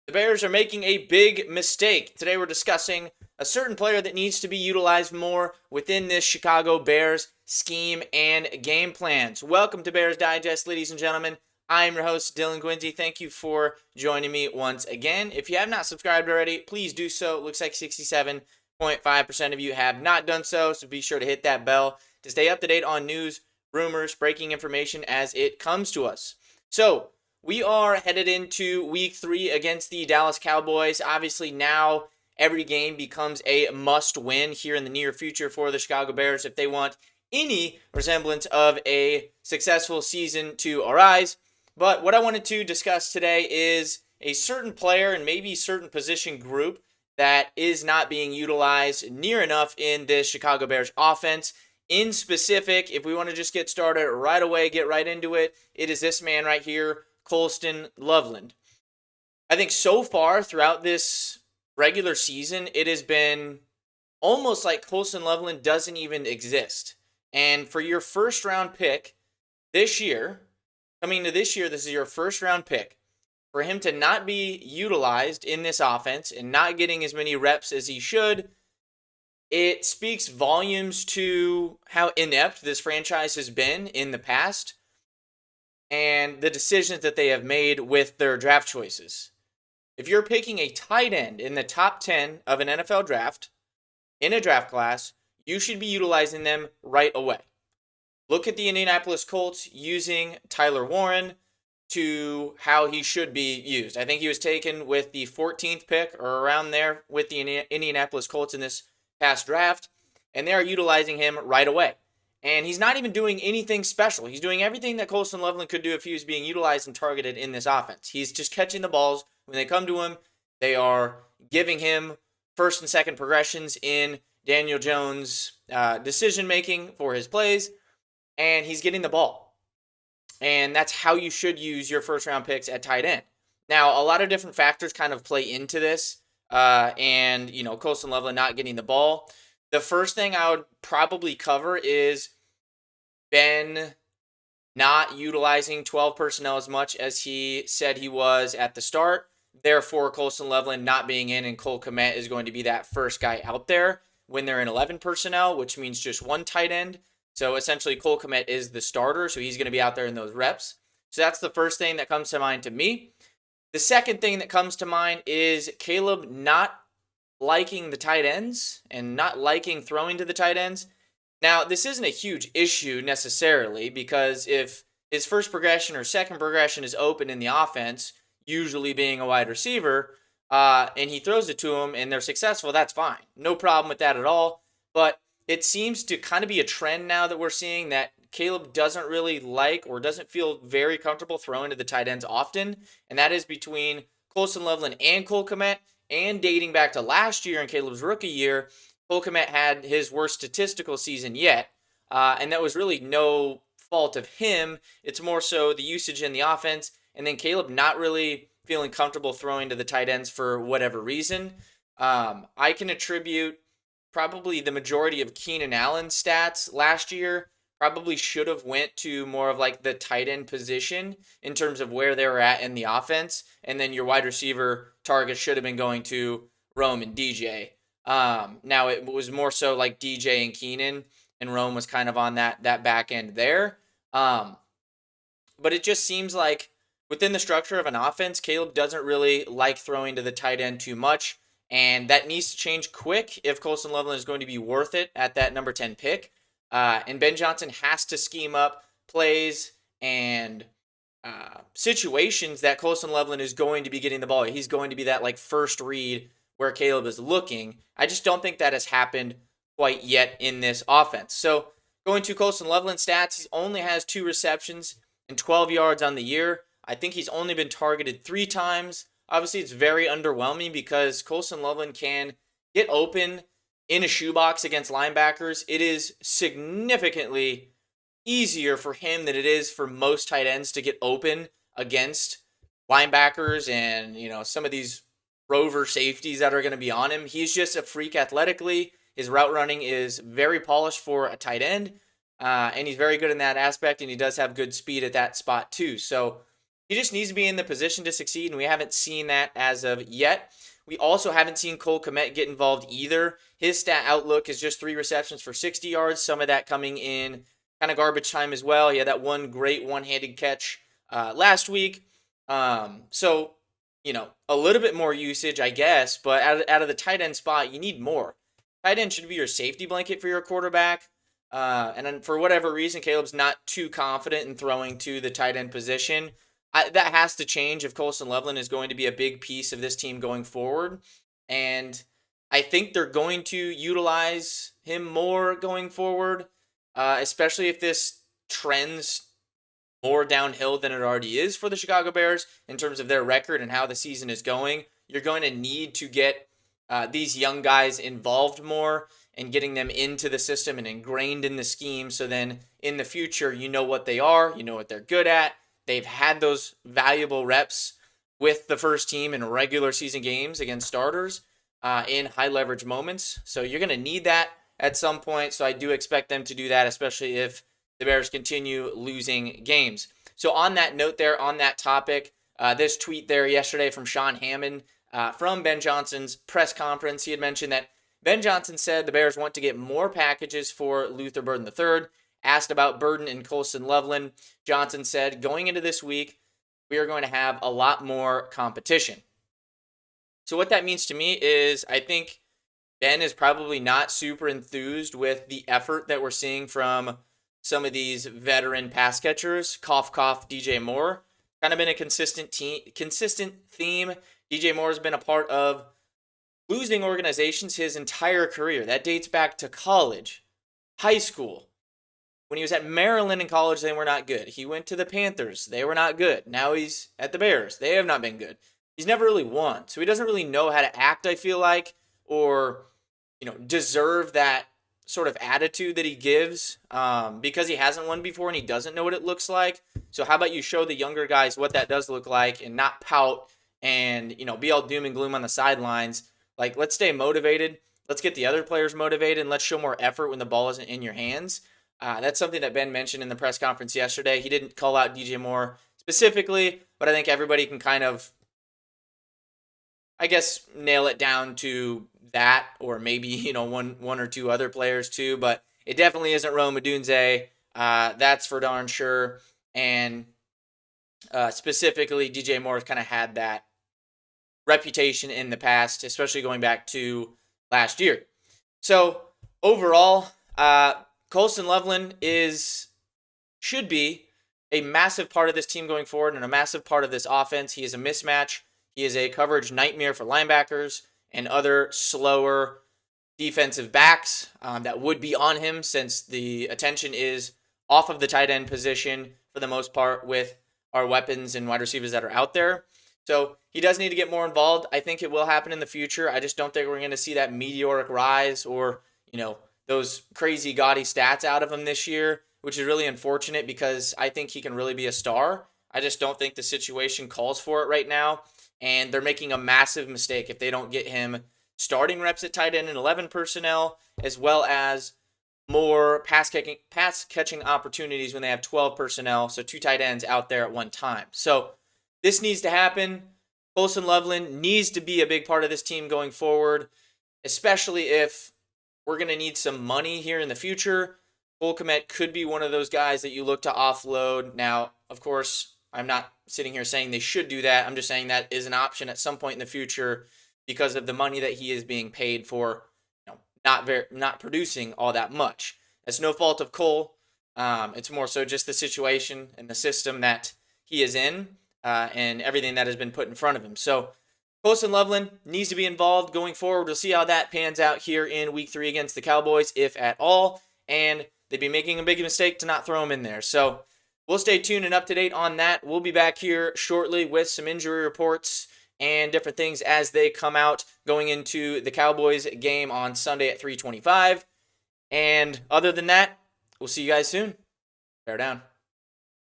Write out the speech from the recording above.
The Bears are making a big mistake. Today we're discussing a certain player that needs to be utilized more within this Chicago Bears scheme and game plans. Welcome to Bears Digest, ladies and gentlemen. I'm your host, Dylan Guinzy. Thank you for joining me once again. If you have not subscribed already, please do so. It looks like 67.5% of you have not done so, so be sure to hit that bell to stay up to date on news, rumors, breaking information as it comes to us. So, we are headed into week 3 against the Dallas Cowboys. Obviously, now every game becomes a must win here in the near future for the Chicago Bears if they want any resemblance of a successful season to arise. But what I wanted to discuss today is a certain player and maybe certain position group that is not being utilized near enough in this Chicago Bears offense. In specific, if we want to just get started right away, get right into it, it is this man right here, Colston Loveland. I think so far throughout this regular season, it has been almost like Colston Loveland doesn't even exist. And for your first round pick this year, coming to this year, this is your first round pick. For him to not be utilized in this offense and not getting as many reps as he should, it speaks volumes to how inept this franchise has been in the past and the decisions that they have made with their draft choices. If you're picking a tight end in the top 10 of an NFL draft, in a draft class, you should be utilizing them right away. Look at the Indianapolis Colts using Tyler Warren to how he should be used. I think he was taken with the 14th pick or around there with the Indianapolis Colts in this past draft, and they are utilizing him right away. And he's not even doing anything special. He's doing everything that Colston Loveland could do if he was being utilized and targeted in this offense. He's just catching the balls. When they come to him, they are giving him first and second progressions in Daniel Jones' decision-making for his plays, and he's getting the ball. And that's how you should use your first-round picks at tight end. Now, a lot of different factors kind of play into this, and, Colston Loveland not getting the ball. The first thing I would probably cover is Ben not utilizing 12 personnel as much as he said he was at the start. Therefore, Colston Loveland not being in and Cole Kmet is going to be that first guy out there when they're in 11 personnel, which means just one tight end. So essentially, Cole Kmet is the starter, so he's going to be out there in those reps. So that's the first thing that comes to mind to me. The second thing that comes to mind is Caleb not liking the tight ends and not liking throwing to the tight ends. Now, this isn't a huge issue necessarily because if his first progression or second progression is open in the offense, usually being a wide receiver, and he throws it to him and they're successful, that's fine. No problem with that at all. But it seems to kind of be a trend now that we're seeing that Caleb doesn't really like or doesn't feel very comfortable throwing to the tight ends often, and that is between Colston Loveland and Cole Kmet, and dating back to last year in Caleb's rookie year, Cole Kmet had his worst statistical season yet, and that was really no fault of him. It's more so the usage in the offense, and then Caleb not really feeling comfortable throwing to the tight ends for whatever reason. I can attribute probably the majority of Keenan Allen's stats last year probably should have went to more of like the tight end position in terms of where they were at in the offense, and then your wide receiver target should have been going to Rome and DJ. Now it was more so like DJ and Keenan, and Rome was kind of on that back end there. But it just seems like within the structure of an offense, Caleb doesn't really like throwing to the tight end too much, and that needs to change quick if Colston Loveland is going to be worth it at that number 10 pick. And Ben Johnson has to scheme up plays and situations that Colston Loveland is going to be getting the ball. He's going to be that like first read where Caleb is looking. I just don't think that has happened quite yet in this offense. So going to Colston Loveland stats, he only has 2 receptions and 12 yards on the year. I think he's only been targeted 3 times. Obviously, it's very underwhelming because Colston Loveland can get open in a shoebox against linebackers. It is significantly easier for him than it is for most tight ends to get open against linebackers and, some of these rover safeties that are going to be on him. He's just a freak athletically. His route running is very polished for a tight end, and he's very good in that aspect, and he does have good speed at that spot too. So He just needs to be in the position to succeed, and we haven't seen that as of yet. We also haven't seen Cole Kmet get involved either. His stat outlook is just 3 receptions for 60 yards, some of that coming in kind of garbage time as well. He had that one great one-handed catch last week. So, a little bit more usage, I guess, but out of the tight end spot, you need more. Tight end should be your safety blanket for your quarterback. And then for whatever reason, Caleb's not too confident in throwing to the tight end position. That has to change if Colston Loveland is going to be a big piece of this team going forward. And I think they're going to utilize him more going forward, especially if this trends more downhill than it already is for the Chicago Bears in terms of their record and how the season is going. You're going to need to get these young guys involved more and getting them into the system and ingrained in the scheme. So then in the future, you know what they are, you know what they're good at. They've had those valuable reps with the first team in regular season games against starters in high leverage moments. So you're going to need that at some point. So I do expect them to do that, especially if the Bears continue losing games. So on that note there, on that topic, this tweet there yesterday from Sean Hammond from Ben Johnson's press conference, he had mentioned that Ben Johnson said the Bears want to get more packages for Luther Burden III. Asked about Burden and Colston Loveland, Johnson said, going into this week, we are going to have a lot more competition. So what that means to me is I think Ben is probably not super enthused with the effort that we're seeing from some of these veteran pass catchers. Cough, cough, DJ Moore. Kind of been a consistent theme. DJ Moore has been a part of losing organizations his entire career. That dates back to college, high school. When he was at Maryland in college, they were not good. He went to the Panthers. They were not good. Now he's at the Bears. They have not been good. He's never really won. So he doesn't really know how to act, I feel like, or, deserve that sort of attitude that he gives because he hasn't won before and he doesn't know what it looks like. So how about you show the younger guys what that does look like and not pout and, be all doom and gloom on the sidelines. Like, let's stay motivated. Let's get the other players motivated and let's show more effort when the ball isn't in your hands. That's something that Ben mentioned in the press conference yesterday. He didn't call out DJ Moore specifically, but I think everybody can kind of, I guess, nail it down to that, or maybe, one or two other players too, but it definitely isn't Rome Odunze. That's for darn sure. And specifically, DJ Moore has kind of had that reputation in the past, especially going back to last year. So overall, Colston Loveland should be a massive part of this team going forward and a massive part of this offense. He is a mismatch. He is a coverage nightmare for linebackers and other slower defensive backs that would be on him, since the attention is off of the tight end position for the most part with our weapons and wide receivers that are out there. So he does need to get more involved. I think it will happen in the future. I just don't think we're going to see that meteoric rise or, those crazy gaudy stats out of him this year, which is really unfortunate because I think he can really be a star. I just don't think the situation calls for it right now. And they're making a massive mistake if they don't get him starting reps at tight end and 11 personnel, as well as more pass catching opportunities when they have 12 personnel, so 2 tight ends out there at one time. So this needs to happen. Colston Loveland needs to be a big part of this team going forward, especially if we're going to need some money here in the future. Cole Kmet could be one of those guys that you look to offload. Now, of course, I'm not sitting here saying they should do that. I'm just saying that is an option at some point in the future because of the money that he is being paid for, not producing all that much. It's no fault of Cole. It's more so just the situation and the system that he is in and everything that has been put in front of him. So Colston Loveland needs to be involved going forward. We'll see how that pans out here in week 3 against the Cowboys, if at all. And they'd be making a big mistake to not throw him in there. So we'll stay tuned and up to date on that. We'll be back here shortly with some injury reports and different things as they come out going into the Cowboys game on Sunday at 3:25. And other than that, we'll see you guys soon. Bear down.